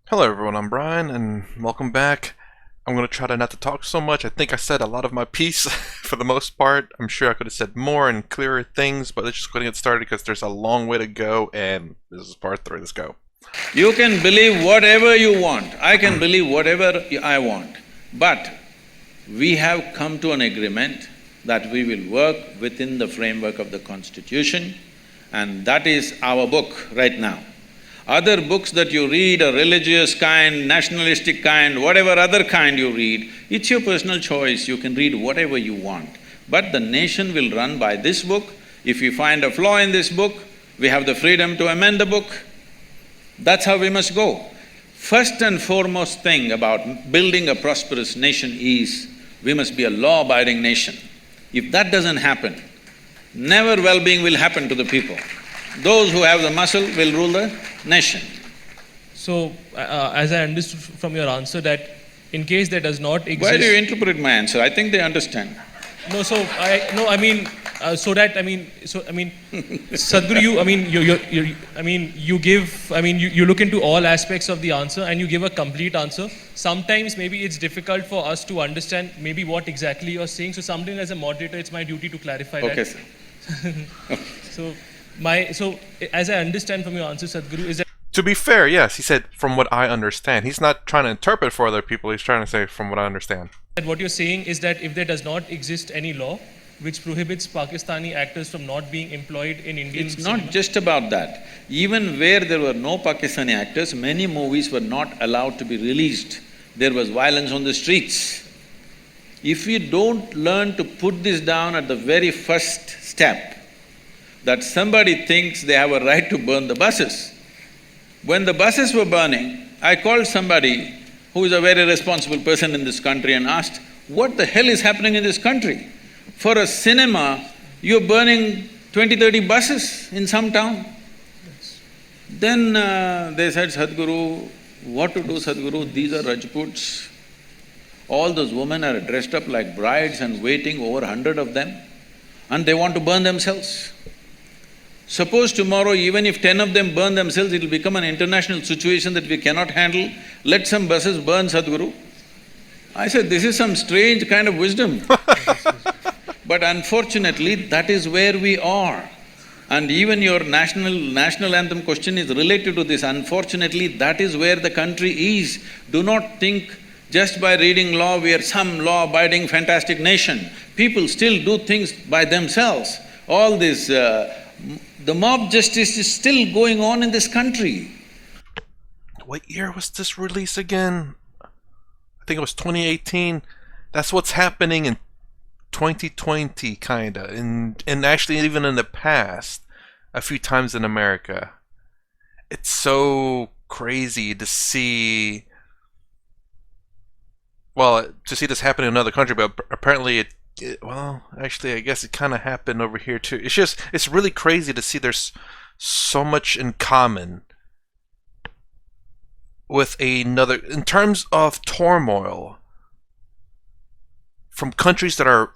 Hello everyone, I'm Brian and welcome back. I'm going to try to not to talk so much. I think I said a lot of my piece for the most part. I'm sure I could have said more and clearer things, but let's just go ahead and get started because there's a long way to go and this is part 3. Let's go. You can believe whatever you want. I can believe whatever I want. But we have come to an agreement that we will work within the framework of the Constitution, and that is our book right now. Other books that you read, a religious kind, nationalistic kind, whatever other kind you read, it's your personal choice, you can read whatever you want. But the nation will run by this book. If we find a flaw in this book, we have the freedom to amend the book. That's how we must go. First and foremost thing about building a prosperous nation is, we must be a law-abiding nation. If that doesn't happen, never well-being will happen to the people. Those who have the muscle will rule the nation. So, as I understood from your answer that in case there does not exist… Why do you interpret my answer? I think they understand. No, so Sadhguru, you look into all aspects of the answer and you give a complete answer. Sometimes maybe it's difficult for us to understand maybe what exactly you're saying, so sometimes as a moderator it's my duty to clarify that. Okay, sir. So as I understand from your answer, Sadhguru, is that… To be fair, yes, he said from what I understand. He's not trying to interpret for other people, he's trying to say from what I understand. that what you're saying is that if there does not exist any law which prohibits Pakistani actors from not being employed in Indian It's cinema… not just about that. Even where there were no Pakistani actors, many movies were not allowed to be released. There was violence on the streets. If we don't learn to put this down at the very first step, that somebody thinks they have a right to burn the buses. When the buses were burning, I called somebody who is a very responsible person in this country and asked, what the hell is happening in this country? For a cinema, you're burning 20, 30 buses in some town. Yes. Then they said, Sadhguru, what to do, Sadhguru? These are Rajputs. All those women are dressed up like brides and waiting, over 100 of them, and they want to burn themselves. Suppose tomorrow, even if 10 of them burn themselves, it'll become an international situation that we cannot handle. Let some buses burn, Sadhguru. I said, this is some strange kind of wisdom. But unfortunately, that is where we are. And even your national anthem question is related to this. Unfortunately, that is where the country is. Do not think just by reading law we are some law-abiding fantastic nation. People still do things by themselves. All this… the mob justice is still going on in this country. What year was this release again? I think it was 2018. That's what's happening in 2020, kinda, and actually even in the past, a few times in America. It's so crazy to see… well, to see this happen in another country, but apparently well, actually, I guess it kind of happened over here too. It's really crazy to see there's so much in common with another, in terms of turmoil, from countries that are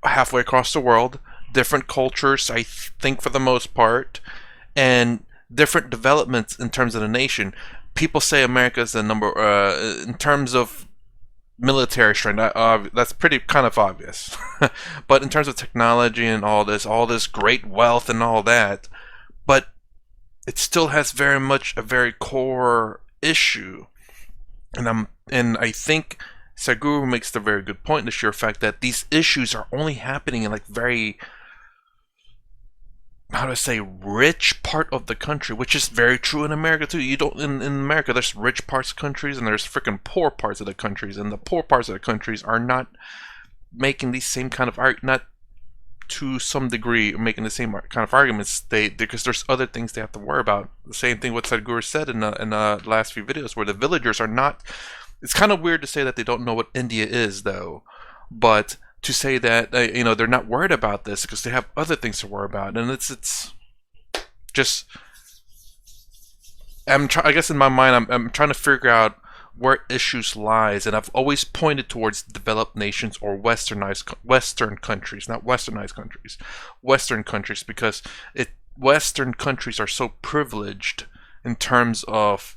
halfway across the world, different cultures, I think for the most part, and different developments in terms of the nation. People say America's the number, in terms of military strength, that's pretty kind of obvious. But in terms of technology and all this great wealth and all that, but it still has very much a very core issue. And I think Sadhguru makes the very good point, the sheer fact that these issues are only happening in like very, how do I say, rich part of the country, which is very true in America too. You don't… in America there's rich parts of countries and there's freaking poor parts of the countries, and the poor parts of the countries are not making these same kind of not to some degree making the same kind of arguments, because there's other things they have to worry about. The same thing what Sadhguru said in the last few videos, where the villagers are not… it's kind of weird to say that they don't know what India is though, but to say that you know, they're not worried about this because they have other things to worry about, and it's just… I guess in my mind I'm trying to figure out where issues lies, and I've always pointed towards developed nations or Western countries, not westernized countries, Western countries, because Western countries are so privileged in terms of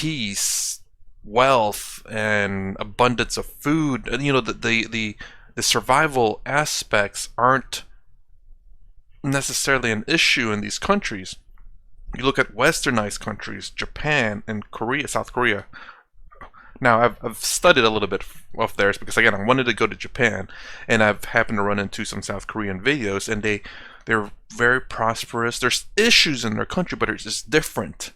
peace, wealth, and abundance of food. And, you know, the survival aspects aren't necessarily an issue in these countries. You look at westernized countries, Japan and Korea, South Korea. Now, I've studied a little bit of theirs because, again, I wanted to go to Japan, and I've happened to run into some South Korean videos, and they're very prosperous. There's issues in their country, but it's just different,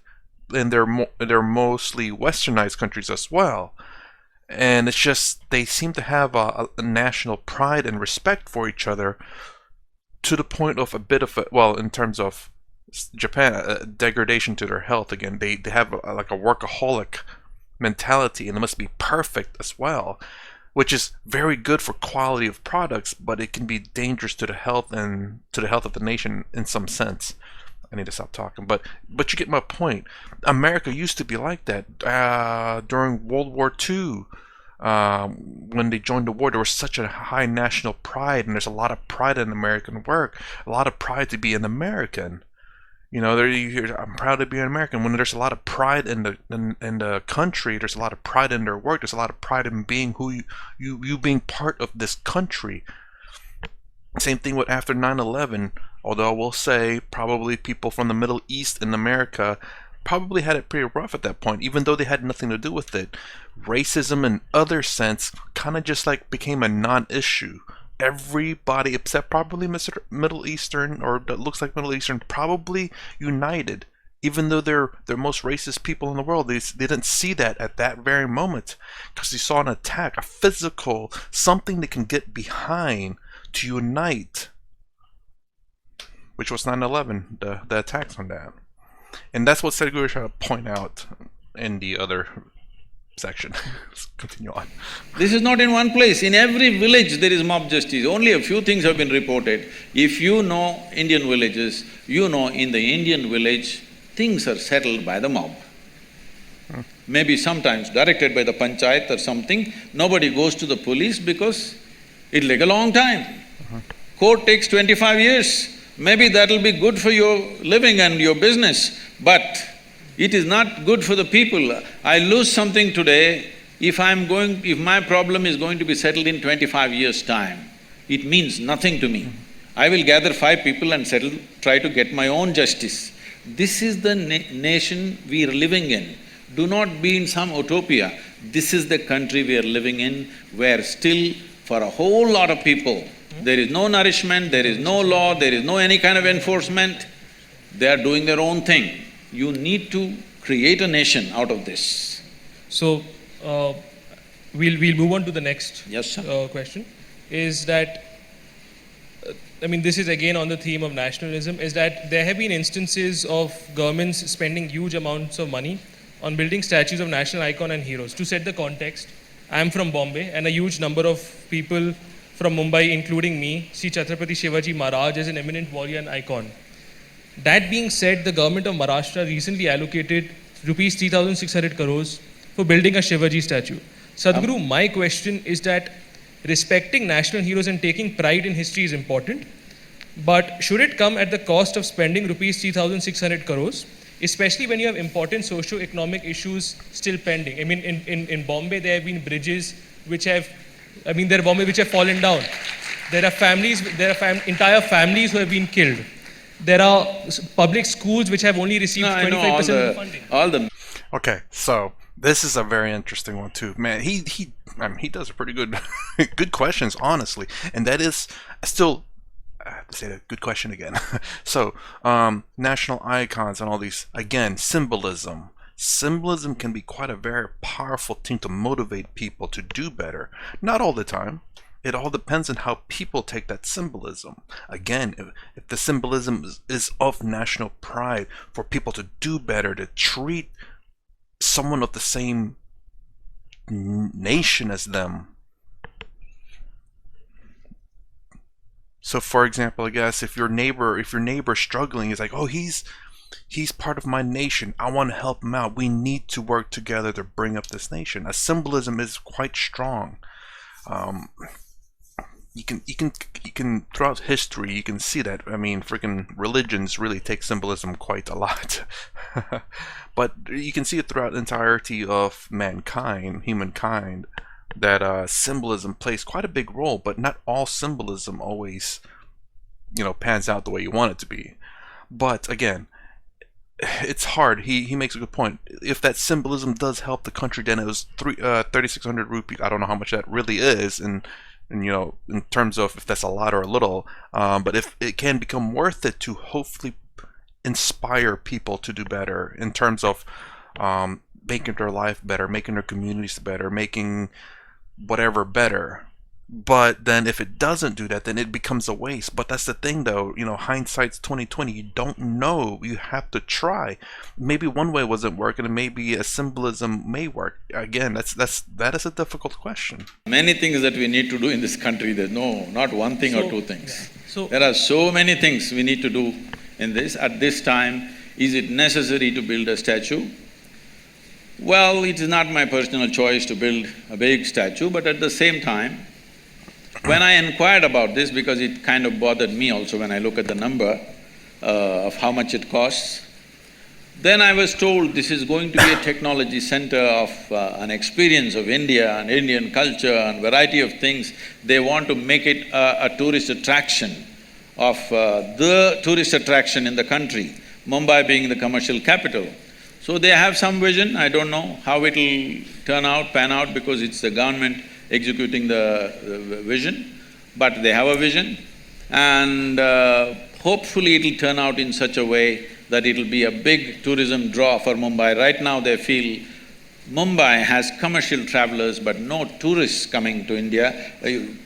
and they're mostly westernized countries as well. And it's just they seem to have a national pride and respect for each other, to the point of a bit of a, well, in terms of Japan, a degradation to their health. Again, they have like a workaholic mentality, and it must be perfect as well, which is very good for quality of products, but it can be dangerous to the health and to the health of the nation in some sense. I need to stop talking, but you get my point. America used to be like that during World War II. When they joined the war, there was such a high national pride, and there's a lot of pride in American work, a lot of pride to be an American. You know, there you hear, I'm proud to be an American. When there's a lot of pride in the country, there's a lot of pride in their work. There's a lot of pride in being who you being part of this country. Same thing with after 9/11. Although I will say, probably people from the Middle East in America probably had it pretty rough at that point, even though they had nothing to do with it. Racism in other sense kind of just like became a non-issue. Everybody except probably Middle Eastern, or that looks like Middle Eastern, probably united, even though they're most racist people in the world. They didn't see that at that very moment, because they saw an attack, a physical, something they can get behind to unite, which was 9/11, the attacks on that. And that's what Sadhguru is trying to point out in the other section. Let's continue on. This is not in one place. In every village there is mob justice. Only a few things have been reported. If you know Indian villages, you know in the Indian village, things are settled by the mob. Maybe sometimes directed by the panchayat or something. Nobody goes to the police because it'll take a long time. Court takes 25 years. Maybe that'll be good for your living and your business, but it is not good for the people. I lose something today, if my problem is going to be settled in 25 years' time, it means nothing to me. I will gather 5 people and try to get my own justice. This is the nation we are living in. Do not be in some utopia. This is the country we are living in, where still for a whole lot of people, there is no nourishment, there is no law, there is no any kind of enforcement. They are doing their own thing. You need to create a nation out of this. So, we'll move on to the next Yes, sir. question. Is that, I mean, this is again on the theme of nationalism, is that there have been instances of governments spending huge amounts of money on building statues of national icon and heroes. To set the context, I am from Bombay, and a huge number of people from Mumbai, including me, see Chhatrapati Shivaji Maharaj as an eminent warrior and icon. That being said, the government of Maharashtra recently allocated rupees 3,600 crores for building a Shivaji statue. Sadhguru, my question is that respecting national heroes and taking pride in history is important, but should it come at the cost of spending rupees 3,600 crores, especially when you have important socio-economic issues still pending? I mean, in Bombay, there have been bridges which have fallen down. There are entire families who have been killed. There are public schools which have only received 25% of the funding. Okay, so this is a very interesting one too. Man, he does a pretty good good questions, honestly. And that is still, I have to say that, good question again. So, national icons and all these, again, symbolism. Symbolism can be quite a very powerful thing to motivate people to do better. Not all the time. It all depends on how people take that symbolism. Again, if the symbolism is of national pride, for people to do better, to treat someone of the same nation as them. So, for example, I guess if your neighbor's struggling, it's like, oh, he's part of my nation. I want to help him out. We need to work together to bring up this nation. A symbolism is quite strong. you can throughout history you can see that. I mean, freaking religions really take symbolism quite a lot. But you can see it throughout the entirety of humankind, that symbolism plays quite a big role. But not all symbolism always, pans out the way you want it to be. But again, it's hard. He makes a good point. If that symbolism does help the country, then it was 3,600 rupees. I don't know how much that really is, and in terms of if that's a lot or a little. But if it can become worth it to hopefully inspire people to do better in terms of making their life better, making their communities better, making whatever better. But then if it doesn't do that, then it becomes a waste. But that's the thing, though. Hindsight's 2020. You don't know. You have to try. Maybe one way wasn't working, and maybe a symbolism may work. Again, that is a difficult question. Many things that we need to do in this country, there's not one thing or two things. So There are so many things we need to do in this. At this time, is it necessary to build a statue? Well, it is not my personal choice to build a big statue, but at the same time, when I inquired about this, because it kind of bothered me also when I look at the number of how much it costs, then I was told this is going to be a technology center of an experience of India and Indian culture and variety of things. They want to make it a tourist attraction of the tourist attraction in the country, Mumbai being the commercial capital. So they have some vision. I don't know how it'll pan out, because it's the government executing the vision, but they have a vision, and hopefully it'll turn out in such a way that it'll be a big tourism draw for Mumbai. Right now they feel Mumbai has commercial travelers but no tourists coming to India.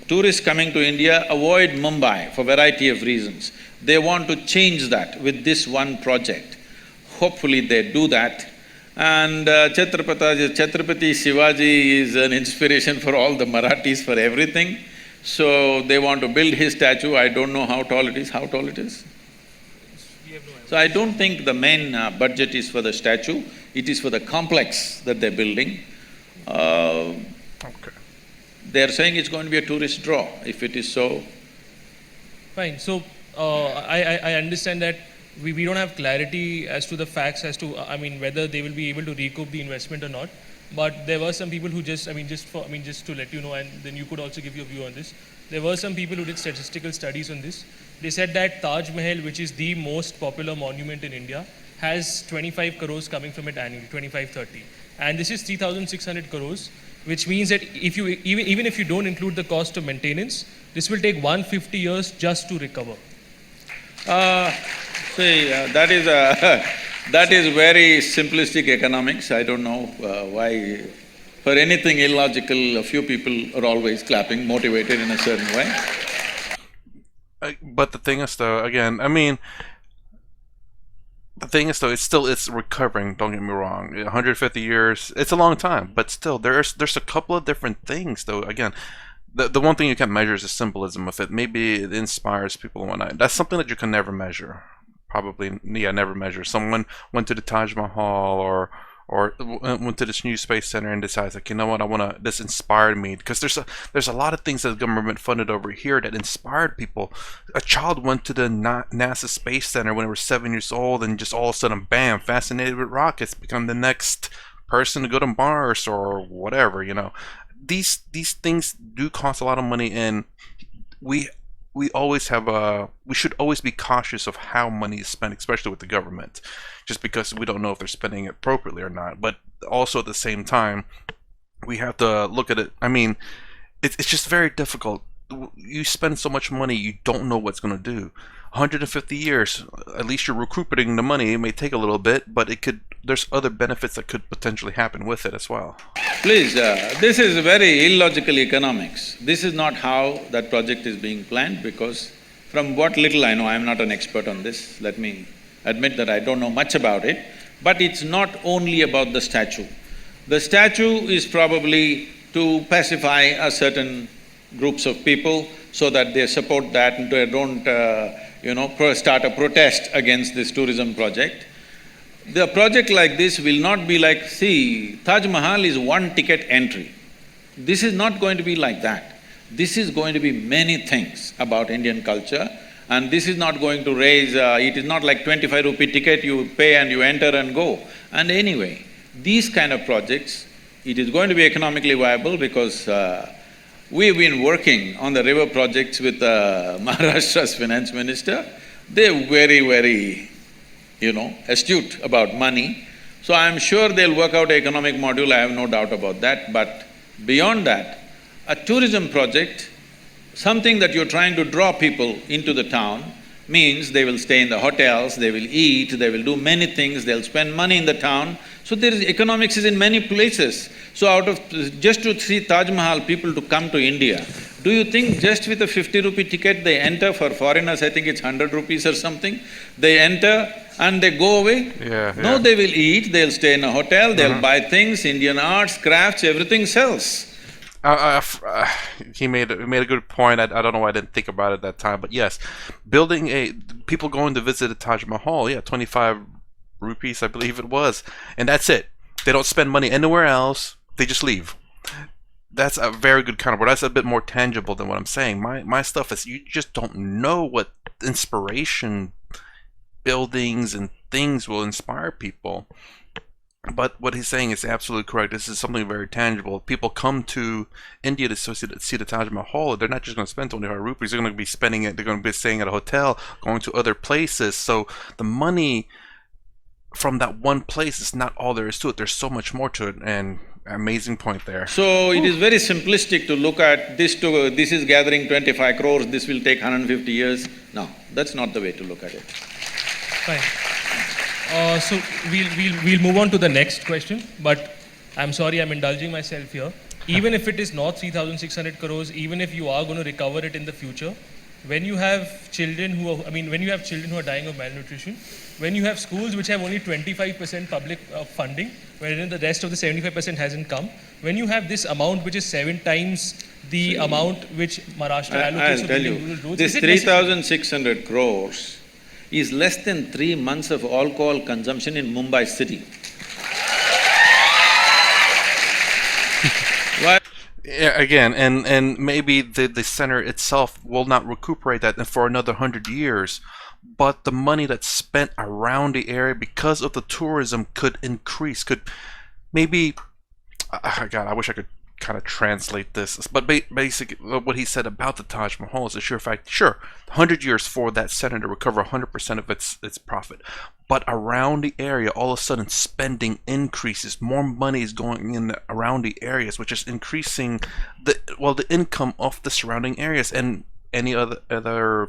Tourists coming to India avoid Mumbai for variety of reasons. They want to change that with this one project. Hopefully they do that. And Chhatrapati Shivaji is an inspiration for all the Marathis for everything. So they want to build his statue. I don't know how tall it is. How tall it is? So I don't think the main budget is for the statue. It is for the complex that they're building. Okay. They're saying it's going to be a tourist draw. If it is so, fine. So I understand that we don't have clarity as to the facts as to whether they will be able to recoup the investment or not. But there were some people who just to let you know, and then you could also give your view on this. There were some people who did statistical studies on this. They said that Taj Mahal, which is the most popular monument in India, has 25 crores coming from it annually, 25-30. And this is 3,600 crores, which means that even if you don't include the cost of maintenance, this will take 150 years just to recover. that is very simplistic economics. I don't know why. For anything illogical, a few people are always clapping, motivated in a certain way. But the thing is, though, again, it's recovering. Don't get me wrong. 150 years, it's a long time, but still, there's a couple of different things, though. Again, the one thing you can't measure is the symbolism of it. Maybe it inspires people and whatnot. That's something that you can never measure. Probably, never measure. Someone went to the Taj Mahal or went to this new space center and decides, like, you know what, this inspired me. Because there's a lot of things that the government funded over here that inspired people. A child went to the NASA Space Center when they were 7 years old, and just all of a sudden, bam, fascinated with rockets, become the next person to go to Mars or whatever, These things do cost a lot of money, and we should always be cautious of how money is spent, especially with the government, just because we don't know if they're spending it appropriately or not. But also at the same time, we have to look at it. It's just very difficult. You spend so much money, you don't know what's going to do. 150 years, at least you're recouping the money. It may take a little bit, but there's other benefits that could potentially happen with it as well. Please, this is very illogical economics. This is not how that project is being planned, because from what little I know, I'm not an expert on this, let me admit that I don't know much about it, but it's not only about the statue. The statue is probably to pacify a certain groups of people so that they support that and they don't start a protest against this tourism project. The project like this will not be like, see, Taj Mahal is one ticket entry. This is not going to be like that. This is going to be many things about Indian culture, and this is not going to raise… it is not like 25 rupee ticket you pay and you enter and go. And anyway, these kind of projects, it is going to be economically viable because we've been working on the river projects with Maharashtra's finance minister. They're very, astute about money. So I'm sure they'll work out an economic module, I have no doubt about that. But beyond that, a tourism project, something that you're trying to draw people into the town, means they will stay in the hotels, they will eat, they will do many things, they'll spend money in the town. So there is… economics is in many places. So out of… just to see Taj Mahal, people to come to India, do you think just with a 50 rupee ticket they enter? For foreigners, I think it's 100 rupees or something. They enter and they go away? No, they will eat, they'll stay in a hotel, they'll buy things, Indian arts, crafts, everything sells. He made a good point. I don't know why I didn't think about it at that time, but yes, people going to visit the Taj Mahal, 25 rupees, I believe it was, and that's it. They don't spend money anywhere else. They just leave. That's a very good counterpart. That's a bit more tangible than what I'm saying. My stuff is, you just don't know what inspiration buildings and things will inspire people. But what he's saying is absolutely correct. This is something very tangible. People come to India to see the Taj Mahal. They're not just going to spend 25 rupees. They're going to be spending it. They're going to be staying at a hotel, going to other places. So the money from that one place is not all there is to it. There's so much more to it. And amazing point there. So it is very simplistic to look at this is gathering 25 crores, this will take 150 years. No, that's not the way to look at it. Fine. So we'll move on to the next question, but I'm sorry, I'm indulging myself here. Even if it is not 3,600 crores, even if you are going to recover it in the future, when you have children who are dying of malnutrition, when you have schools which have only 25% public funding, wherein the rest of the 75% hasn't come, when you have this amount which is 7 times the amount which Maharashtra allocates I'll tell to you, roads, this 3,600 crores is less than 3 months of alcohol consumption in Mumbai city. Why? Yeah, again, and maybe the center itself will not recuperate that for another 100 years, but the money that's spent around the area because of the tourism could increase, could maybe… God, I wish I could kind of translate this, but basically what he said about the Taj Mahal is a sure fact. Sure, 100 years for that center to recover 100% of its profit, but around the area, all of a sudden spending increases, more money is going in around the areas, which is increasing the income of the surrounding areas and any other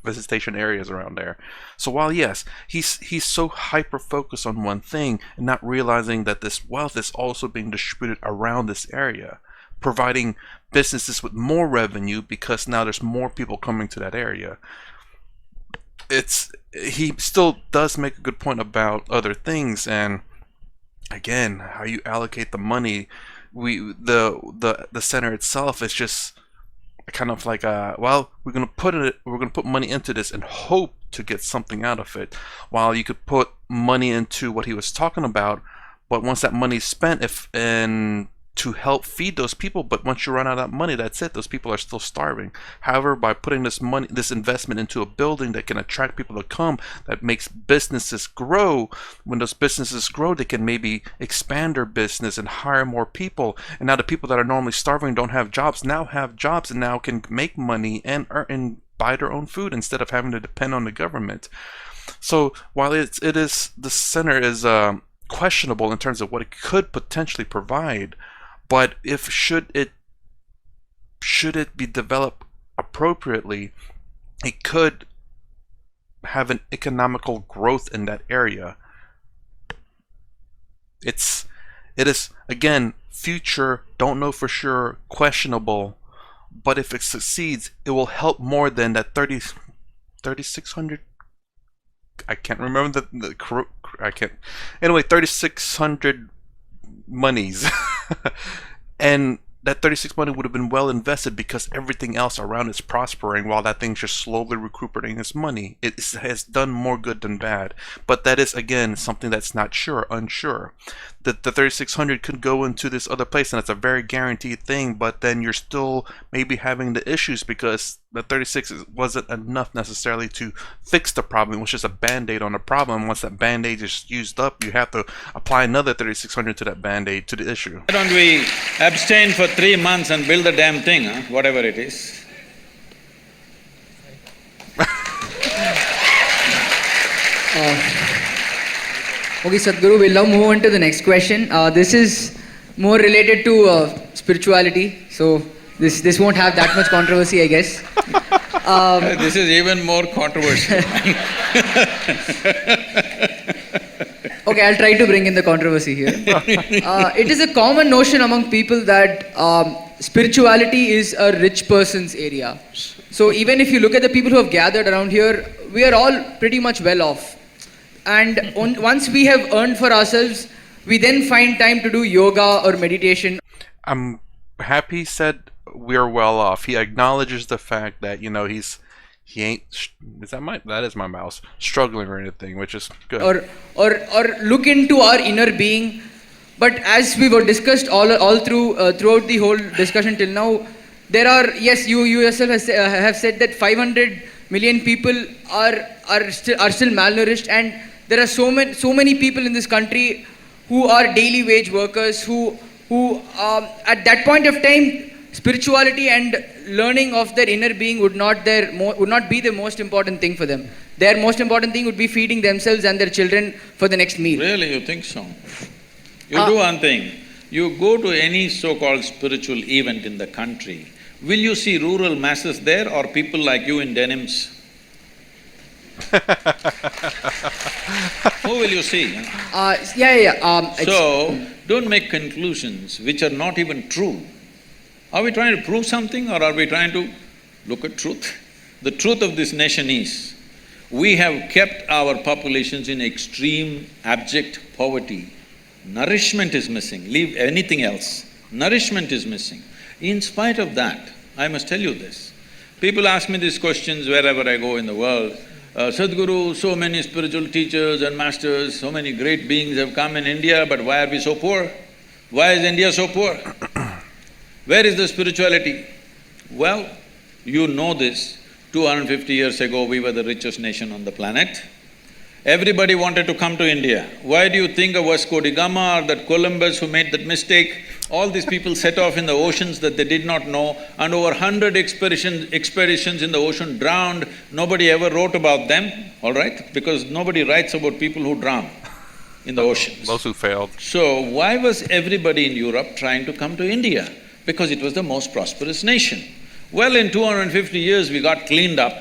visitation areas around there. So while yes, he's so hyper focused on one thing and not realizing that this wealth is also being distributed around this area, providing businesses with more revenue because now there's more people coming to that area. He still does make a good point about other things, and again, how you allocate the money. The center itself is just kind of like well, we're gonna put money into this and hope to get something out of it, while you could put money into what he was talking about, but once that money's spent, to help feed those people, but once you run out of that money, that's it. Those people are still starving. However, by putting this investment into a building that can attract people to come, that makes businesses grow. When those businesses grow, they can maybe expand their business and hire more people. And now the people that are normally starving, don't have jobs, now have jobs and now can make money and earn and buy their own food instead of having to depend on the government. So while the center is questionable in terms of what it could potentially provide, but should it be developed appropriately, it could have an economical growth in that area. It is again future, don't know for sure, questionable, but if it succeeds, it will help more than that 3,600. I can't remember I can't. Anyway, 3,600 monies. And that 36 money would have been well invested because everything else around is prospering while that thing's just slowly recuperating its money. It has done more good than bad. But that is, again, something that's not unsure. that the 3600 could go into this other place, and it's a very guaranteed thing, but then you're still maybe having the issues because the 36 wasn't enough necessarily to fix the problem. It was just a band-aid on the problem. Once that band-aid is used up, you have to apply another 3600 to that band-aid to the issue. Why don't we abstain for 3 months and build the damn thing, huh? Whatever it is. Okay, Sadhguru, we'll now move on to the next question. This is more related to spirituality, so this won't have that much controversy, I guess. This is even more controversial. Okay, I'll try to bring in the controversy here. It is a common notion among people that spirituality is a rich person's area. So even if you look at the people who have gathered around here, we are all pretty much well off. And once we have earned for ourselves, we then find time to do yoga or meditation. I'm happy he said we're well off. He acknowledges the fact that, you know, he ain't, that is my mouse, struggling or anything, which is good. Or look into our inner being. But as we were discussed all throughout the whole discussion till now, there are, yes, you yourself have said that 500 million people are still malnourished, and there are so many people in this country who are daily wage workers who at that point of time, spirituality and learning of their inner being would not be the most important thing for them. Their most important thing would be feeding themselves and their children for the next meal. Really, you think so? You do one thing, you go to any so-called spiritual event in the country, will you see rural masses there or people like you in denims? Who will you see? So, don't make conclusions which are not even true. Are we trying to prove something or are we trying to look at truth? The truth of this nation is, we have kept our populations in extreme abject poverty. Nourishment is missing, leave anything else. Nourishment is missing. In spite of that, I must tell you this, people ask me these questions wherever I go in the world. Sadhguru, so many spiritual teachers and masters, so many great beings have come in India, but why are we so poor? Why is India so poor? Where is the spirituality? Well, you know this, 250 years ago we were the richest nation on the planet. Everybody wanted to come to India. Why do you think of Vasco da Gama or that Columbus who made that mistake? All these people set off in the oceans that they did not know, and over 100 expeditions in the ocean drowned. Nobody ever wrote about them, all right? Because nobody writes about people who drown in the oceans. Those who failed. So why was everybody in Europe trying to come to India? Because it was the most prosperous nation. Well, in 250 years we got cleaned up.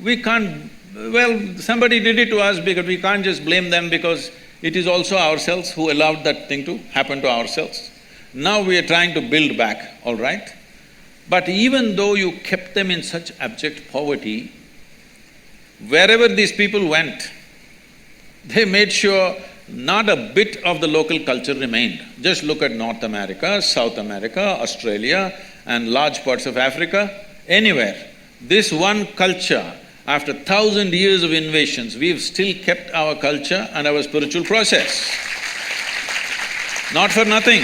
We can't… well, somebody did it to us because we can't just blame them because it is also ourselves who allowed that thing to happen to ourselves. Now we are trying to build back, all right? But even though you kept them in such abject poverty, wherever these people went, they made sure not a bit of the local culture remained. Just look at North America, South America, Australia and large parts of Africa, anywhere. This one culture, after 1,000 years of invasions, we've still kept our culture and our spiritual process. Not for nothing.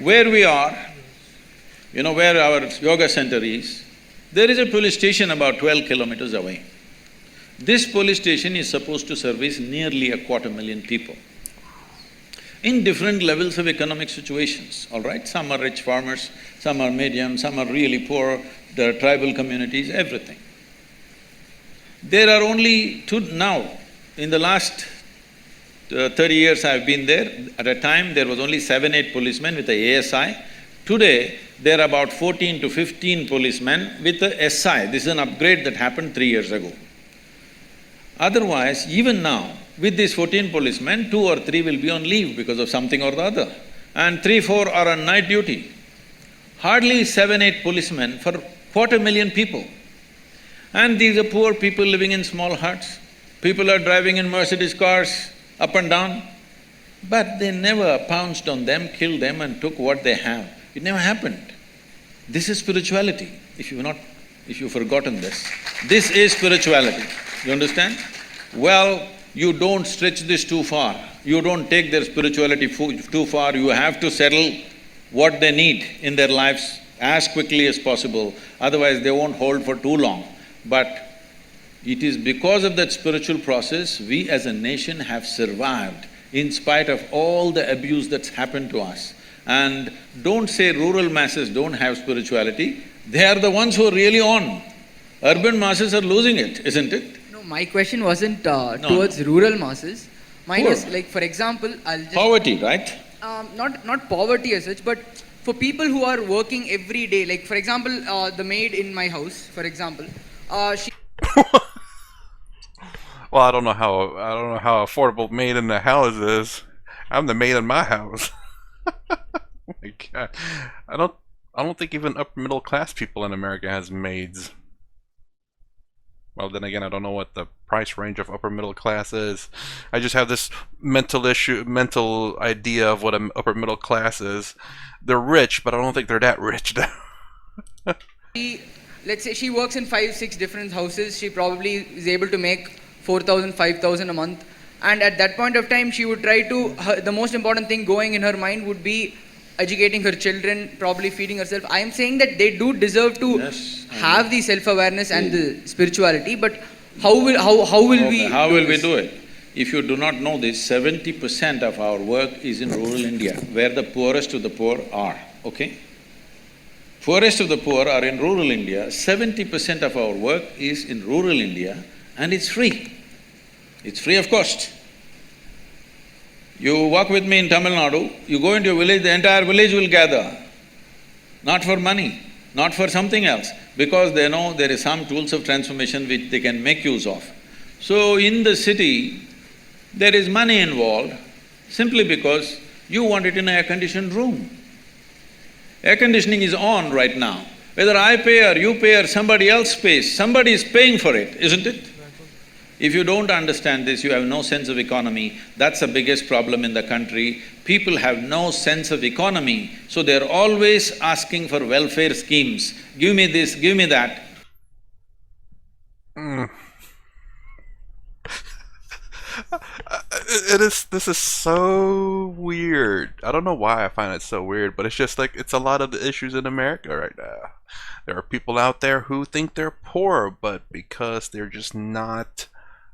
Where we are, you know where our yoga center is, there is a police station about 12 kilometers away. This police station is supposed to service nearly 250,000 people in different levels of economic situations, all right? Some are rich farmers, some are medium, some are really poor, there are tribal communities, everything. There are only two… now, in the last 30 years I've been there, at a time there was only 7-8 policemen with a ASI. Today, there are about 14 to 15 policemen with a SI. This is an upgrade that happened 3 years ago. Otherwise, even now, with these 14 policemen, 2 or 3 will be on leave because of something or the other, and 3-4 are on night duty. Hardly 7-8 policemen for 250,000 people. And these are poor people living in small huts. People are driving in Mercedes cars up and down, but they never pounced on them, killed them and took what they have. It never happened. This is spirituality, if you've forgotten this. This is spirituality, you understand? Well, you don't stretch this too far. You don't take their spirituality too far, you have to settle what they need in their lives as quickly as possible, otherwise they won't hold for too long. But it is because of that spiritual process, we as a nation have survived in spite of all the abuse that's happened to us. And don't say rural masses don't have spirituality, they are the ones who are really on. Urban masses are losing it, isn't it? No, my question wasn't towards rural masses. Mine was like, for example, I'll just… Poverty, right? Not poverty as such, but for people who are working every day, like for example, the maid in my house, for example, she… Well, I don't know how affordable maid in the house is. I'm the maid in my house. Oh my God, I don't think even upper middle class people in America has maids. Well, then again, I don't know what the price range of upper middle class is. I just have this mental idea of what an upper middle class is. They're rich, but I don't think they're that rich. Let's say she works in 5-6 different houses, she probably is able to make 4,000, 5,000 a month. And at that point of time, she would try to… the most important thing going in her mind would be educating her children, probably feeding herself. I am saying that they do deserve to have the self-awareness and the spirituality, but how will we… How will we do it? If you do not know this, 70% of our work is in rural India, where the poorest of the poor are, okay? Poorest of the poor are in rural India, 70% of our work is in rural India, and it's free. It's free of cost. You walk with me in Tamil Nadu, you go into a village, the entire village will gather. Not for money, not for something else, because they know there is some tools of transformation which they can make use of. So in the city, there is money involved simply because you want it in an air-conditioned room. Air conditioning is on right now. Whether I pay or you pay or somebody else pays, somebody is paying for it, isn't it? If you don't understand this, you have no sense of economy. That's the biggest problem in the country. People have no sense of economy, so they're always asking for welfare schemes. Give me this, give me that. This is so weird. I don't know why I find it so weird, but it's just like, it's a lot of the issues in America right now. There are people out there who think they're poor, but because they're just not…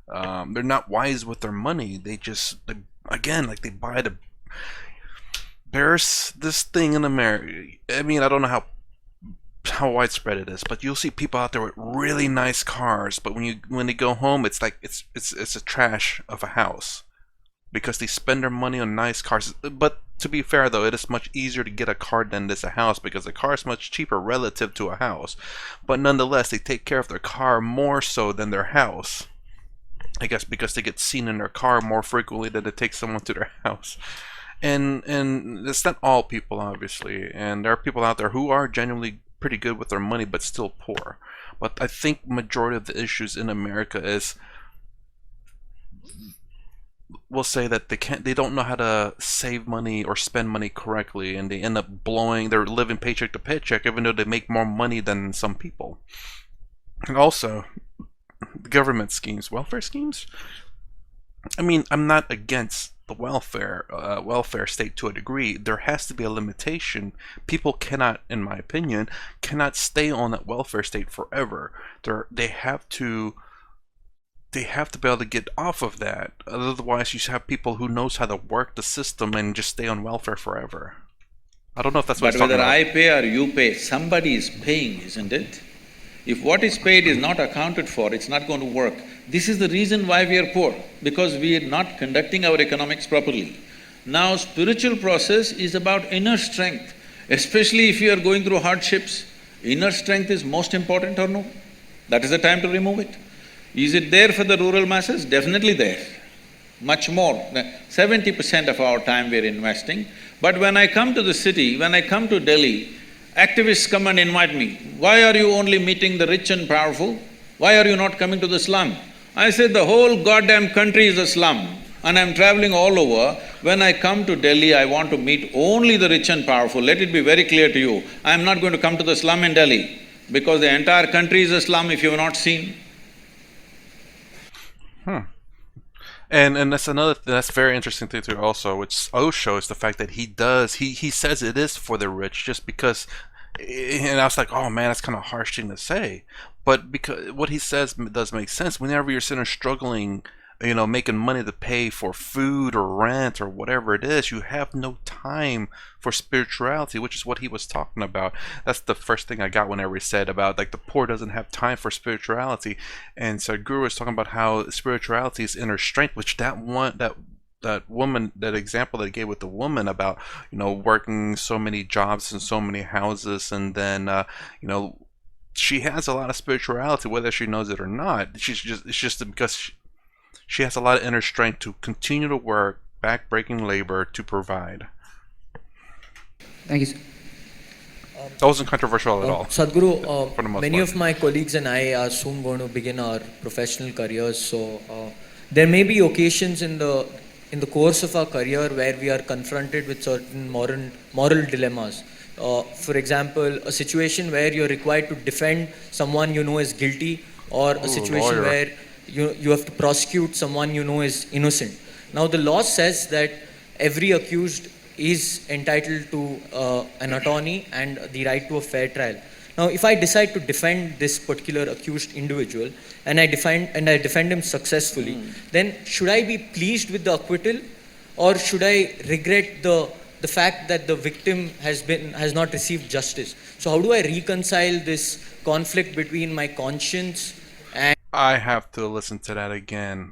they're not wise with their money. They buy the… There's this thing in America. I mean, I don't know how widespread it is, but you'll see people out there with really nice cars, but when they go home, it's like it's a trash of a house because they spend their money on nice cars. But to be fair though, it is much easier to get a car than it is a house because a car is much cheaper relative to a house. But nonetheless, they take care of their car more so than their house. I guess because they get seen in their car more frequently than it takes someone to their house. And it's not all people, obviously. And there are people out there who are genuinely pretty good with their money but still poor. But I think majority of the issues in America is, we'll say that they don't know how to save money or spend money correctly, and they end up they're living paycheck to paycheck even though they make more money than some people. And also, government schemes, welfare schemes. I mean, I'm not against the welfare state to a degree. There has to be a limitation. People cannot, in my opinion, stay on that welfare state forever. They have to be able to get off of that. Otherwise, you have people who knows how to work the system and just stay on welfare forever. I don't know if that's what But whether I pay or you pay, somebody is paying, isn't it? If what is paid is not accounted for, it's not going to work. This is the reason why we are poor, because we are not conducting our economics properly. Now, spiritual process is about inner strength, especially if you are going through hardships. Inner strength is most important or no? That is the time to remove it. Is it there for the rural masses? Definitely there. Much more. 70% of our time we are investing. But when I come to the city, when I come to Delhi, activists come and invite me. Why are you only meeting the rich and powerful? Why are you not coming to the slum? I said, the whole goddamn country is a slum and I'm traveling all over. When I come to Delhi, I want to meet only the rich and powerful. Let it be very clear to you, I'm not going to come to the slum in Delhi because the entire country is a slum if you have not seen. And that's very interesting thing too also, which Osho is the fact that he says it is for the rich just because, and I was like, oh man, that's kind of a harsh thing to say, but because what he says does make sense. Whenever you're sitting there struggling, making money to pay for food or rent or whatever it is, you have no time for spirituality, which is what he was talking about. That's the first thing I got whenever he said about like the poor doesn't have time for spirituality. And Sadhguru was talking about how spirituality is inner strength, which that woman, that example that he gave with the woman about working so many jobs in so many houses, and then she has a lot of spirituality whether she knows it or not. It's just because she has a lot of inner strength to continue to work, back-breaking labor to provide. Thank you, sir. That wasn't controversial at all. Sadhguru, For the most many part. of my colleagues and I are soon going to begin our professional careers. So there may be occasions in the course of our career where we are confronted with certain moral dilemmas. For example, a situation where you're required to defend someone you know is guilty, or a situation lawyer. where you have to prosecute someone you know is innocent. Now the law says that every accused is entitled to an attorney and the right to a fair trial. Now if I decide to defend this particular accused individual and I defend him successfully, then should I be pleased with the acquittal, or should I regret the fact that the victim has not received justice? So how do I reconcile this conflict between my conscience and I have to listen to that again.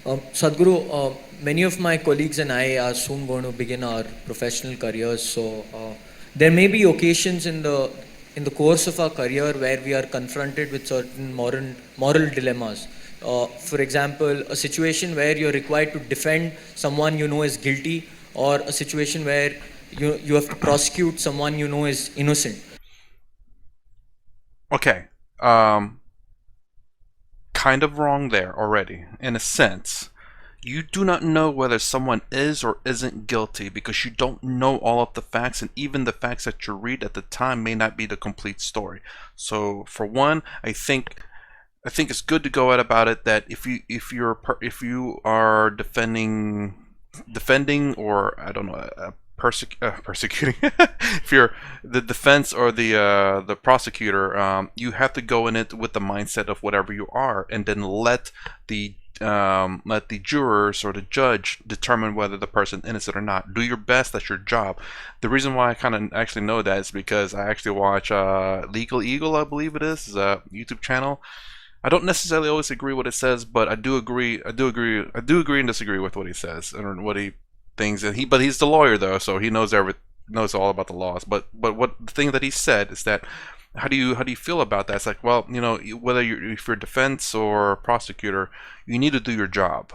Sadhguru, many of my colleagues and I are soon going to begin our professional careers. So there may be occasions in the course of our career where we are confronted with certain moral dilemmas. For example, a situation where you're required to defend someone you know is guilty, or a situation where you have to prosecute someone you know is innocent. Okay. Kind of wrong there already, in a sense. You do not know whether someone is or isn't guilty because you don't know all of the facts, and even the facts that you read at the time may not be the complete story. So, for one, I think it's good to go out about it that if you are defending, or I don't know, persecuting, if you're the defense or the prosecutor, you have to go in it with the mindset of whatever you are, and then let the jurors or the judge determine whether the person's innocent or not. Do your best. That's your job. The reason why I kind of actually know that is because I actually watch Legal Eagle, I believe it is a YouTube channel. I don't necessarily always agree what it says, but I do agree and disagree with what he says and what he thinks. And but he's the lawyer though, so he knows knows all about the laws. But what the thing that he said is that how do you feel about that? It's like, well, whether if you're defense or prosecutor, you need to do your job.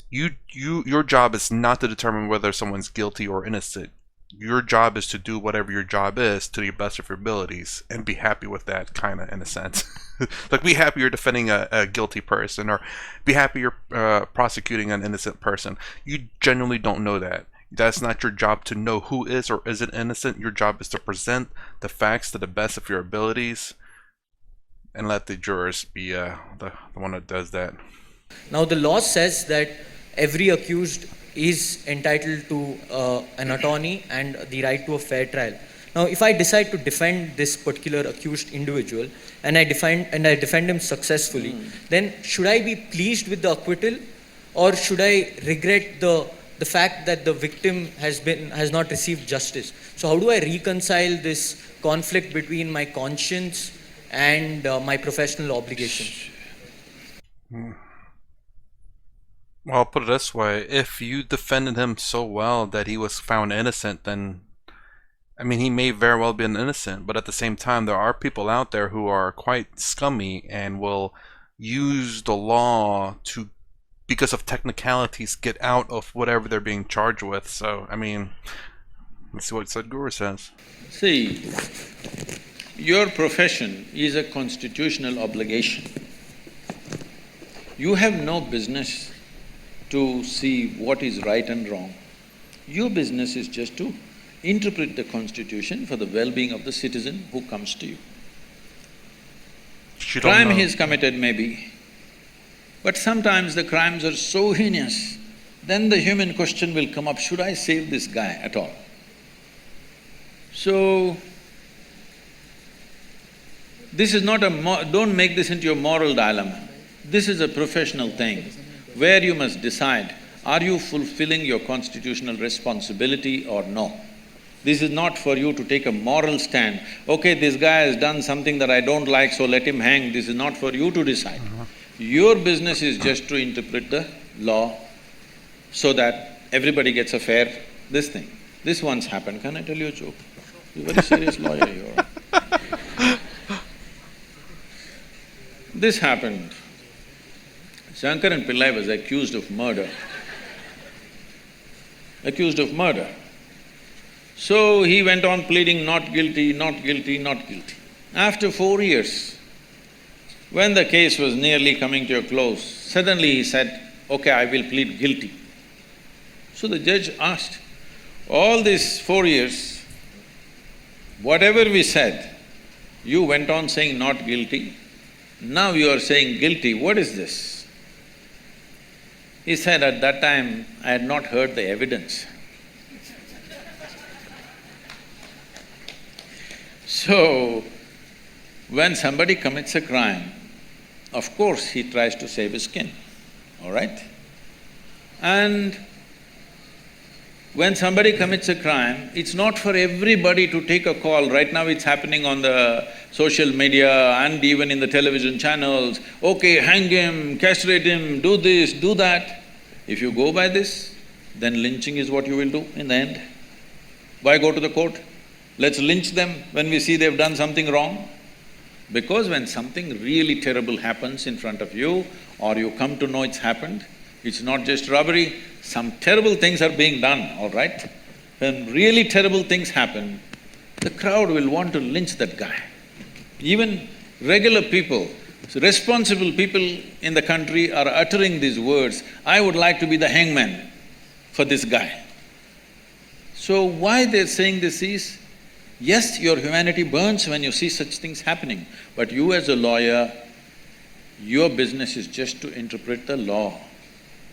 Your job is not to determine whether someone's guilty or innocent. Your job is to do whatever your job is to the best of your abilities and be happy with that, kind of, in a sense. Like, be happy you're defending a guilty person, or be happy you're prosecuting an innocent person. You genuinely don't know that. That's not your job to know who is or isn't innocent. Your job is to present the facts to the best of your abilities and let the jurors be the one that does that. Now the law says that every accused is entitled to an attorney and the right to a fair trial. Now if I decide to defend this particular accused individual and I defend him successfully, then should I be pleased with the acquittal, or should I regret the fact that the victim has not received justice? So how do I reconcile this conflict between my conscience and my professional obligations? Well, I'll put it this way. If you defended him so well that he was found innocent, then, I mean, he may very well be an innocent, but at the same time, there are people out there who are quite scummy and will use the law to, because of technicalities, get out of whatever they're being charged with. So, I mean, let's see what Sadhguru says. See, your profession is a constitutional obligation. You have no business to see what is right and wrong. Your business is just to interpret the constitution for the well-being of the citizen who comes to you. You don't Crime know. he has committed maybe, But sometimes the crimes are so heinous, then the human question will come up, should I save this guy at all? So, this is not don't make this into a moral dilemma. This is a professional thing where you must decide, are you fulfilling your constitutional responsibility or no? This is not for you to take a moral stand, okay, this guy has done something that I don't like, so let him hang. This is not for you to decide. Your business is just to interpret the law so that everybody gets a fair this thing. This once happened, can I tell you a joke? You're a very serious lawyer, you are. This happened. Shankaran Pillai was accused of murder. Accused of murder. So he went on pleading not guilty, not guilty, not guilty. After 4 years, when the case was nearly coming to a close, suddenly he said, okay, I will plead guilty. So the judge asked, all these 4 years, whatever we said, you went on saying not guilty, now you are saying guilty, what is this? He said, at that time, I had not heard the evidence. So, when somebody commits a crime, of course he tries to save his skin, all right? And when somebody commits a crime, it's not for everybody to take a call. Right now it's happening on the social media and even in the television channels, okay, hang him, castrate him, do this, do that. If you go by this, then lynching is what you will do in the end. Why go to the court? Let's lynch them when we see they've done something wrong. Because when something really terrible happens in front of you or you come to know it's happened, it's not just robbery, some terrible things are being done, all right? When really terrible things happen, the crowd will want to lynch that guy. Even regular people, responsible people in the country are uttering these words, I would like to be the hangman for this guy. So why they're saying this is, yes, your humanity burns when you see such things happening, but you as a lawyer, your business is just to interpret the law,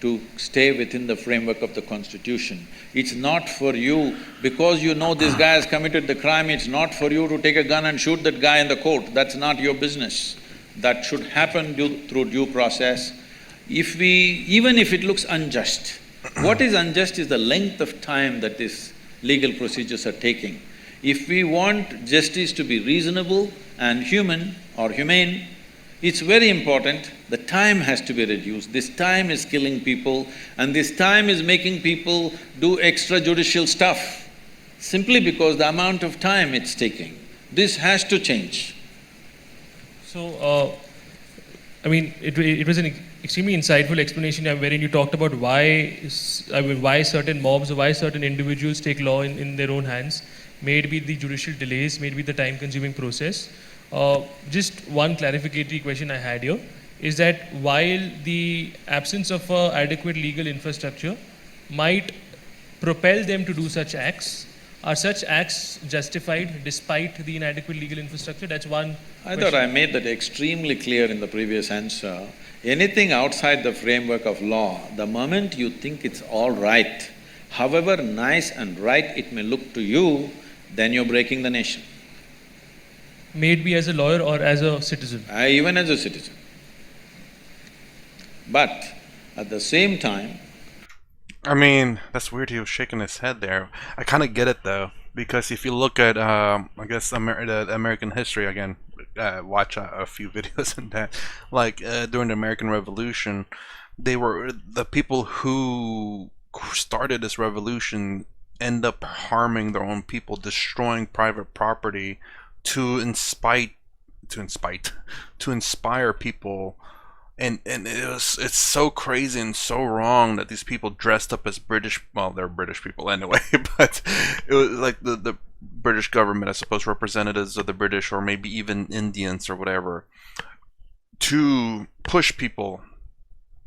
to stay within the framework of the constitution. It's not for you, because you know this guy has committed the crime, it's not for you to take a gun and shoot that guy in the court. That's not your business. That should happen through due process. Even if it looks unjust, what is unjust is the length of time that these legal procedures are taking. If we want justice to be reasonable and human or humane, it's very important, the time has to be reduced. This time is killing people and this time is making people do extrajudicial stuff simply because the amount of time it's taking. This has to change. So, I mean, it was an extremely insightful explanation wherein you talked about why certain mobs or why certain individuals take law in their own hands. May it be the judicial delays, may it be the time-consuming process. Just one clarificatory question I had here is that while the absence of adequate legal infrastructure might propel them to do such acts, are such acts justified despite the inadequate legal infrastructure? That's one I question. thought I made that extremely clear in the previous answer. Anything outside the framework of law, the moment you think it's all right, however nice and right it may look to you, then you're breaking the nation. May it be as a lawyer or as a citizen? Even as a citizen. But at the same time, I mean, that's weird he was shaking his head there. I kind of get it though, because if you look at, I guess, the American history again, watch a few videos on that, like during the American Revolution, they were, the people who started this revolution end up harming their own people, destroying private property to inspire people. And it's so crazy and so wrong that these people dressed up as British, well, they're British people anyway, but it was like the British government, I suppose, representatives of the British or maybe even Indians or whatever, to push people,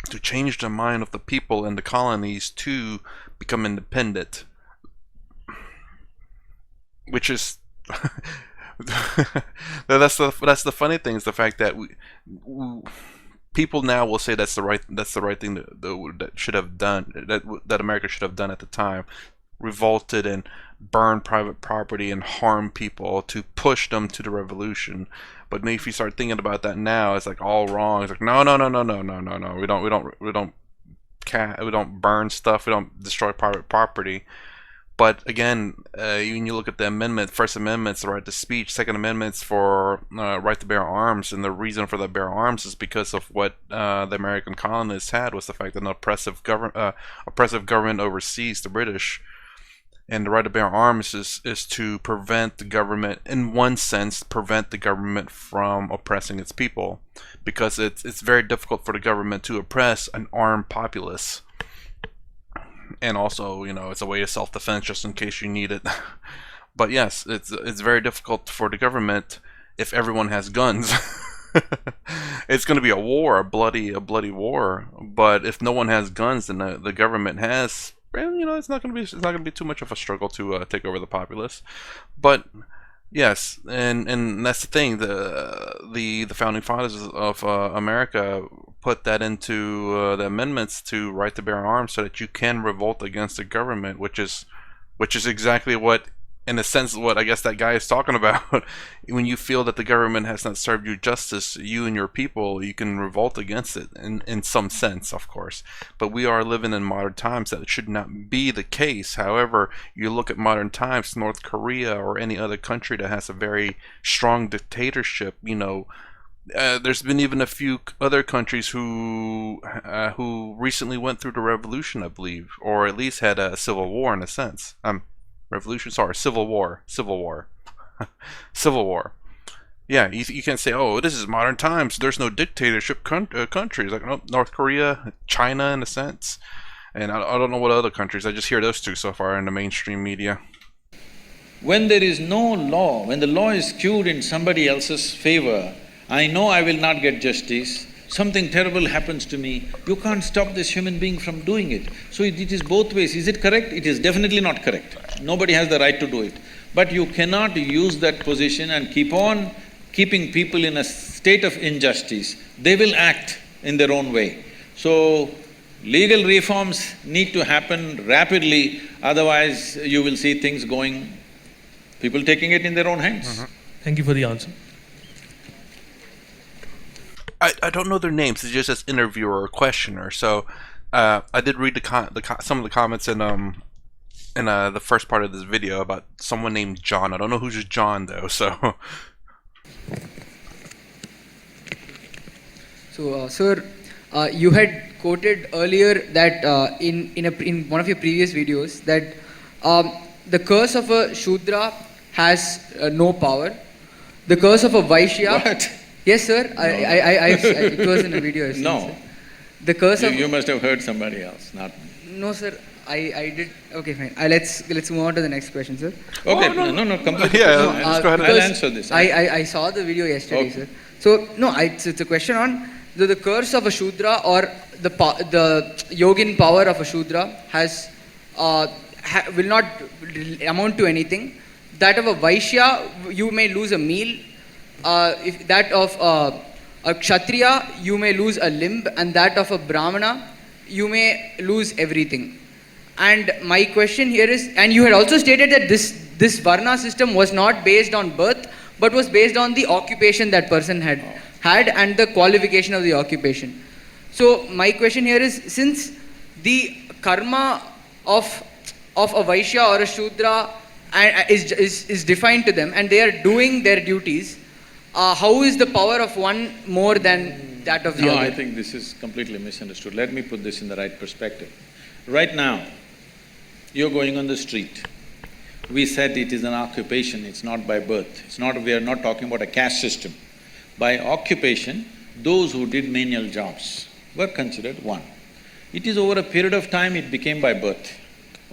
to change the mind of the people in the colonies to become independent, which is that's the funny thing, is the fact that people now will say that's the right thing that should have done, that America should have done at the time, revolted and burned private property and harmed people to push them to the revolution. But maybe if you start thinking about that now, it's like all wrong. It's like no, no, no, no, no, no, no, no. We don't burn stuff. We don't destroy private property. But again, when you look at the amendment, First Amendment's the right to speech, Second Amendment's for right to bear arms, and the reason for the bear arms is because of what the American colonists had, was the fact that an oppressive government overseas, the British, and the right to bear arms is to prevent the government, in one sense, prevent the government from oppressing its people, because it's very difficult for the government to oppress an armed populace. And also, it's a way of self-defense just in case you need it. But yes, it's very difficult for the government if everyone has guns. It's going to be a war, a bloody war. But if no one has guns, then the government has, it's not going to be too much of a struggle to take over the populace. But yes, and that's the thing. The founding fathers of America put that into the amendments to right to bear arms, so that you can revolt against the government, which is exactly what, in a sense, what I guess that guy is talking about. When you feel that the government has not served you justice, you and your people, you can revolt against it in some sense, of course. But we are living in modern times that it should not be the case. However, you look at modern times, North Korea or any other country that has a very strong dictatorship, there's been even a few other countries who recently went through the revolution, I believe, or at least had a civil war in a sense. Civil war. Civil war. Yeah, you can't say, oh, this is modern times, there's no dictatorship countries. Like, no, North Korea, China in a sense. And I don't know what other countries, I just hear those two so far in the mainstream media. When there is no law, when the law is skewed in somebody else's favor, I know I will not get justice, something terrible happens to me, you can't stop this human being from doing it. So it is both ways. Is it correct? It is definitely not correct. Nobody has the right to do it. But you cannot use that position and keep on keeping people in a state of injustice. They will act in their own way. So, legal reforms need to happen rapidly, otherwise you will see things going, people taking it in their own hands. Thank you for the answer. I don't know their names. It's just as interviewer or questioner. So I did read some of the comments in the first part of this video about someone named John. I don't know who's John though. So sir, you had quoted earlier that in one of your previous videos that the curse of a Shudra has no power. The curse of a Vaishya. What? Yes, sir. No. It was in a video. No. Sir. The curse of… You must have heard somebody else, not me. No, sir. I did… Okay, fine. Let's move on to the next question, sir. Okay, no, completely. Yeah, no, just go ahead. I'll answer this. I saw the video yesterday, okay. Sir. So, no, it's a question on the curse of a Shudra, or the yogin power of a Shudra has… will not amount to anything. That of a Vaishya, you may lose a meal. If that of a Kshatriya, you may lose a limb, and that of a Brahmana, you may lose everything. And my question here is, and you had also stated that this Varna system was not based on birth, but was based on the occupation that person had and the qualification of the occupation. So my question here is, since the karma of a Vaishya or a Shudra is defined to them, and they are doing their duties, how is the power of one more than that of the other? No, I think this is completely misunderstood. Let me put this in the right perspective. Right now, you're going on the street. We said it is an occupation, it's not by birth. We are not talking about a caste system. By occupation, those who did menial jobs were considered one. It is over a period of time it became by birth,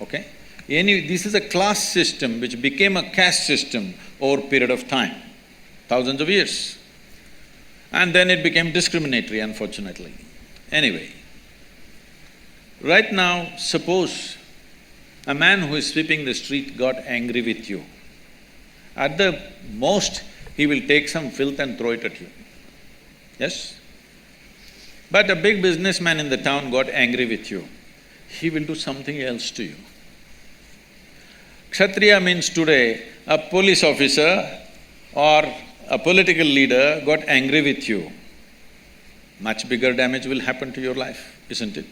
okay? This is a class system which became a caste system over a period of time, thousands of years. And then it became discriminatory, unfortunately. Anyway, right now, suppose a man who is sweeping the street got angry with you. At the most, he will take some filth and throw it at you. Yes? But a big businessman in the town got angry with you, he will do something else to you. Kshatriya means today, a police officer or a political leader got angry with you, much bigger damage will happen to your life, isn't it?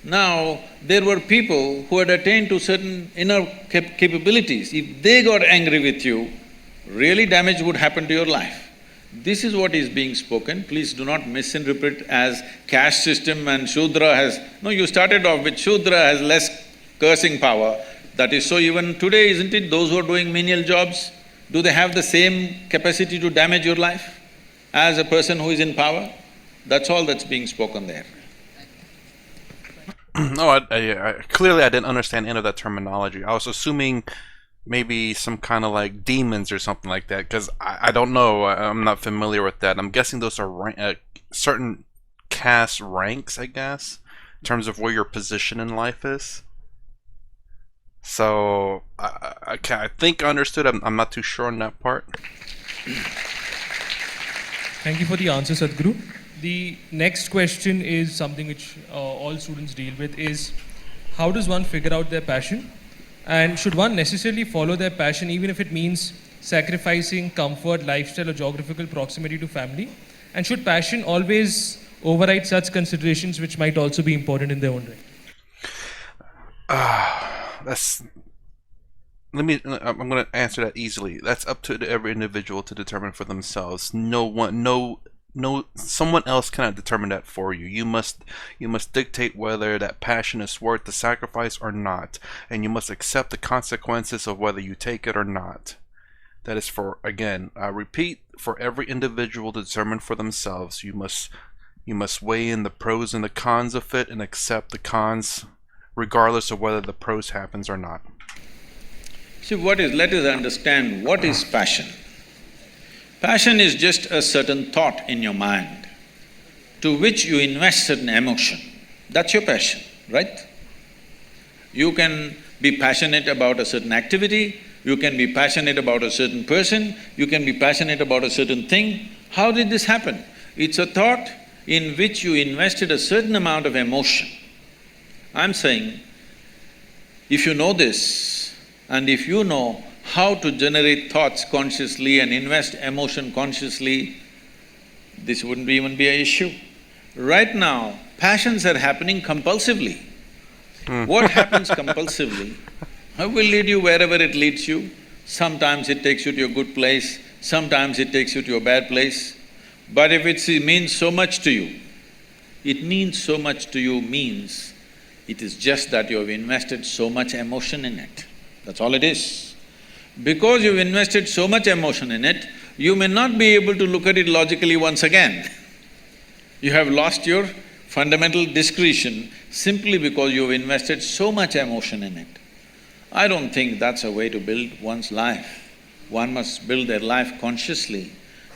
Now, there were people who had attained to certain inner capabilities. If they got angry with you, really damage would happen to your life. This is what is being spoken. Please do not misinterpret as caste system and Shudra has… No, you started off with Shudra has less cursing power. That is so even today, isn't it? Those who are doing menial jobs, do they have the same capacity to damage your life as a person who is in power? That's all that's being spoken there. No, clearly I didn't understand any of that terminology. I was assuming maybe some kind of like demons or something like that, because I don't know. I'm not familiar with that. I'm guessing those are certain caste ranks, I guess, in terms of where your position in life is. So I think I understood. I'm not too sure on that part. Thank you for the answer, Sadhguru. The next question is something which all students deal with is, how does one figure out their passion? And should one necessarily follow their passion even if it means sacrificing comfort, lifestyle or geographical proximity to family? And should passion always override such considerations which might also be important in their own right? I'm going to answer that easily. That's up to every individual to determine for themselves. Someone else cannot determine that for you. You must dictate whether that passion is worth the sacrifice or not, and you must accept the consequences of whether you take it or not. That is for, again, I repeat, for every individual to determine for themselves. You must weigh in the pros and the cons of it and accept the cons regardless of whether the pros happens or not. See, let us understand what is passion. Passion is just a certain thought in your mind to which you invest certain emotion. That's your passion, right? You can be passionate about a certain activity, you can be passionate about a certain person, you can be passionate about a certain thing. How did this happen? It's a thought in which you invested a certain amount of emotion. I'm saying, if you know this, and if you know how to generate thoughts consciously and invest emotion consciously, this wouldn't even be an issue. Right now, passions are happening compulsively. What happens compulsively will lead you wherever it leads you. Sometimes it takes you to a good place, sometimes it takes you to a bad place. But if it means so much to you, it means so much to you means it is just that you have invested so much emotion in it. That's all it is. Because you've invested so much emotion in it, you may not be able to look at it logically once again. You have lost your fundamental discretion simply because you've invested so much emotion in it. I don't think that's a way to build one's life. One must build their life consciously,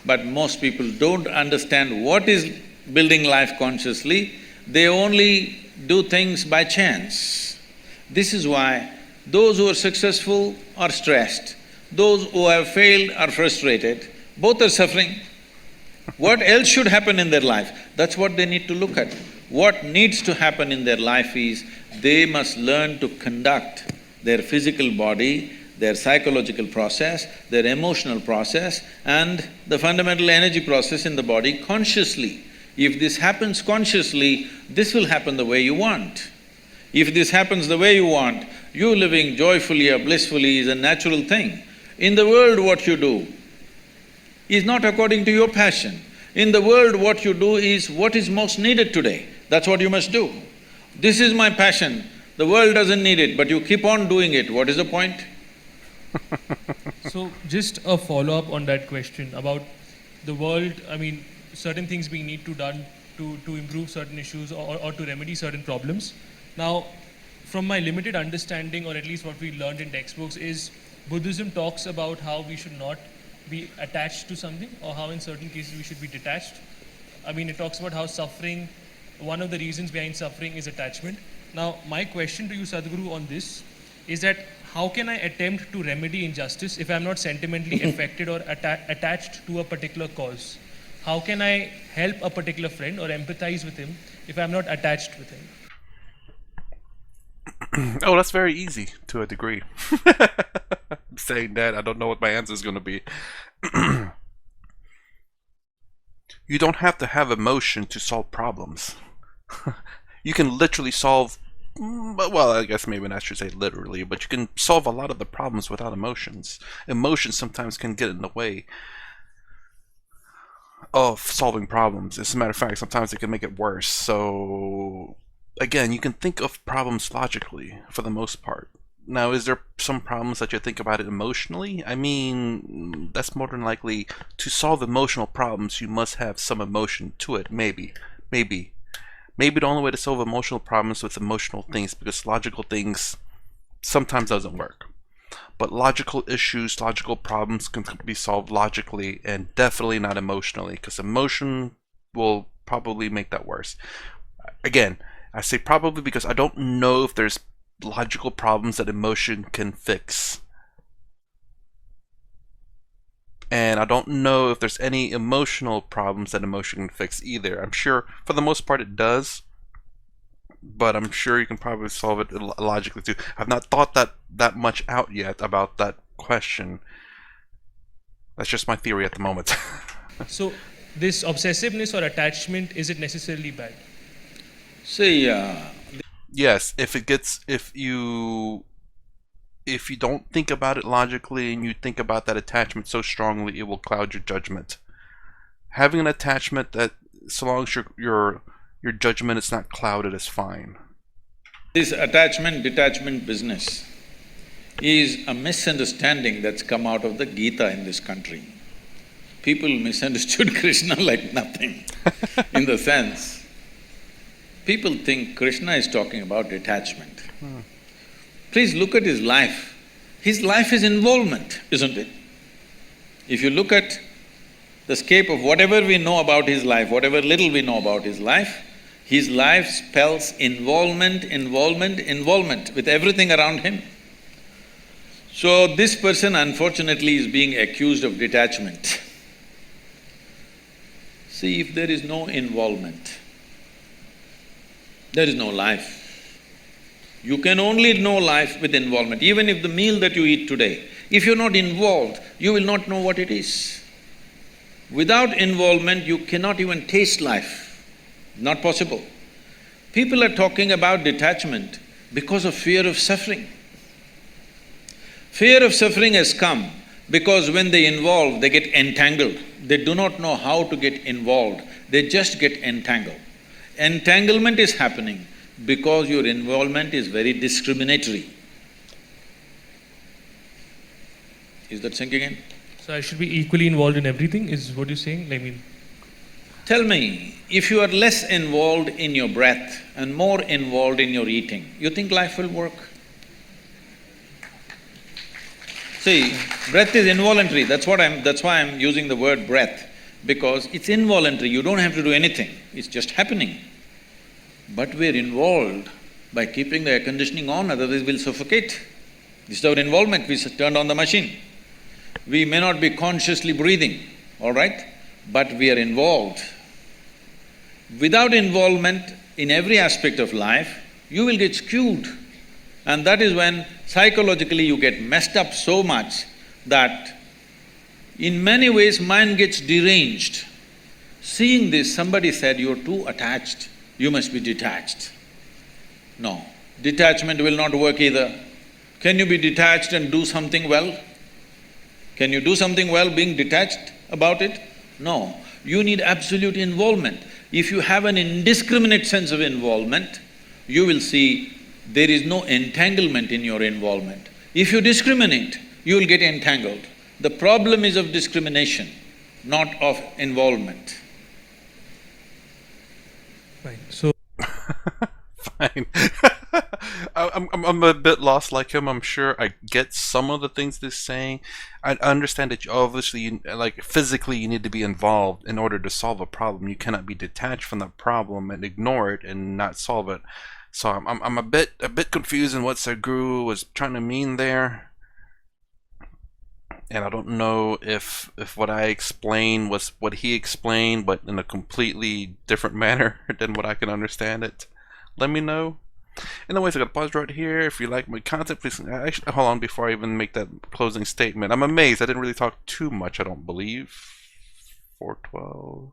but most people don't understand what is building life consciously. They only do things by chance. This is why those who are successful are stressed, those who have failed are frustrated, both are suffering. What else should happen in their life? That's what they need to look at. What needs to happen in their life is, they must learn to conduct their physical body, their psychological process, their emotional process and the fundamental energy process in the body consciously. If this happens consciously, this will happen the way you want. If this happens the way you want, you living joyfully or blissfully is a natural thing. In the world, what you do is not according to your passion. In the world, what you do is what is most needed today. That's what you must do. This is my passion, the world doesn't need it, but you keep on doing it, what is the point? So, just a follow-up on that question about the world, certain things being need to done to improve certain issues or to remedy certain problems. Now, from my limited understanding, or at least what we learned in textbooks, is Buddhism talks about how we should not be attached to something, or how in certain cases we should be detached. It talks about how suffering, one of the reasons behind suffering is attachment. Now, my question to you, Sadhguru, on this is that how can I attempt to remedy injustice if I'm not sentimentally affected or attached to a particular cause? how can I help a particular friend or empathize with him if I'm not attached with him? Oh, that's very easy to a degree. Saying that, I don't know what my answer is going to be. You don't have to have emotion to solve problems. You can literally solve, well, I guess maybe I should say literally, but you can solve a lot of the problems without emotions. Emotions sometimes can get in the way of solving problems. As a matter of fact, sometimes it can make it worse. So, again, you can think of problems logically for the most part. Now, is there some problems that you think about it emotionally? I mean, that's more than likely to solve emotional problems, you must have some emotion to it. Maybe. Maybe the only way to solve emotional problems with emotional things, because logical things sometimes doesn't work. But logical issues, logical problems can be solved logically and definitely not emotionally, because emotion will probably make that worse. Again, I say probably because I don't know if there's logical problems that emotion can fix. And I don't know if there's any emotional problems that emotion can fix either. I'm sure for the most part it does, but I'm sure you can probably solve it logically too. I've not thought that much out yet about that question. That's just my theory at the moment. So, this obsessiveness or attachment, is it necessarily bad? See, Yes, if you don't think about it logically and you think about that attachment so strongly, it will cloud your judgment. Having an attachment that, so long as your judgment is not clouded, is fine. this attachment-detachment business is a misunderstanding that's come out of the Gita in this country. People misunderstood Krishna like nothing, in the sense, people think Krishna is talking about detachment. Please look at his life. His life is involvement, isn't it? If you look at the scape of whatever we know about his life, whatever little we know about his life spells involvement, involvement, involvement with everything around him. So this person unfortunately is being accused of detachment. See, if there is no involvement, there is no life. You can only know life with involvement. Even if the meal that you eat today, if you're not involved, you will not know what it is. Without involvement, you cannot even taste life. Not possible. People are talking about detachment because of fear of suffering. Fear of suffering has come because when they involve, they get entangled. They do not know how to get involved, they just get entangled. Entanglement is happening because your involvement is very discriminatory. Is that sinking in? So, I should be equally involved in everything, is what you're saying? I mean, Tell me, if you are less involved in your breath and more involved in your eating, you think life will work? See, breath is involuntary, that's why I'm using the word breath, because it's involuntary, you don't have to do anything, it's just happening. But we're involved by keeping the air conditioning on, otherwise we'll suffocate. This is our involvement, we turned on the machine. We may not be consciously breathing, all right, but we are involved. Without involvement in every aspect of life, you will get skewed. And that is when psychologically you get messed up so much that in many ways mind gets deranged. Seeing this, somebody said, you're too attached, you must be detached. No, detachment will not work either. Can you be detached and do something well? Can you do something well being detached about it? No, you need absolute involvement. If you have an indiscriminate sense of involvement, you will see there is no entanglement in your involvement. If you discriminate, you will get entangled. The problem is of discrimination, not of involvement. fine. So, Fine. I'm a bit lost like him. I'm sure I get some of the things they're saying. I understand that obviously, like physically, you need to be involved in order to solve a problem. You cannot be detached from the problem and ignore it and not solve it. So I'm a bit confused in what Sadhguru was trying to mean there. and I don't know if what I explained was what he explained, but in a completely different manner than what I can understand it. Let me know. Anyways, I gotta pause right here. If you like my content, please actually hold on before I even make that closing statement. I'm amazed. I didn't really talk too much, I don't believe. 412.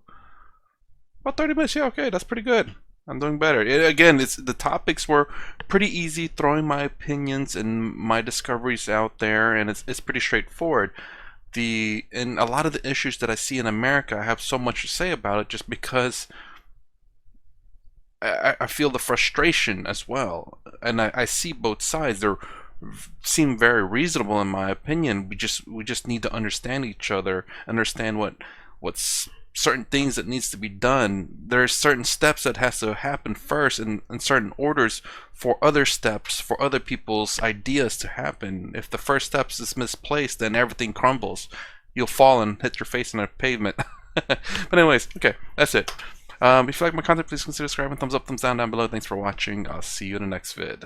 About 30 minutes. Yeah, okay, that's pretty good. I'm doing better. Again, the topics were pretty easy, throwing my opinions and my discoveries out there, and it's pretty straightforward. And a lot of the issues that I see in America, I have so much to say about it just because I feel the frustration as well, and I see both sides. They seem very reasonable in my opinion. We just need to understand each other, understand what's certain things that needs to be done. There's certain steps that has to happen first, and certain orders for other steps, for other people's ideas to happen. If the first steps is misplaced, then everything crumbles. You'll fall and hit your face on the pavement. But anyways, okay, that's it. If you like my content, please consider subscribing. Thumbs up, thumbs down below. Thanks for watching. I'll see you in the next vid.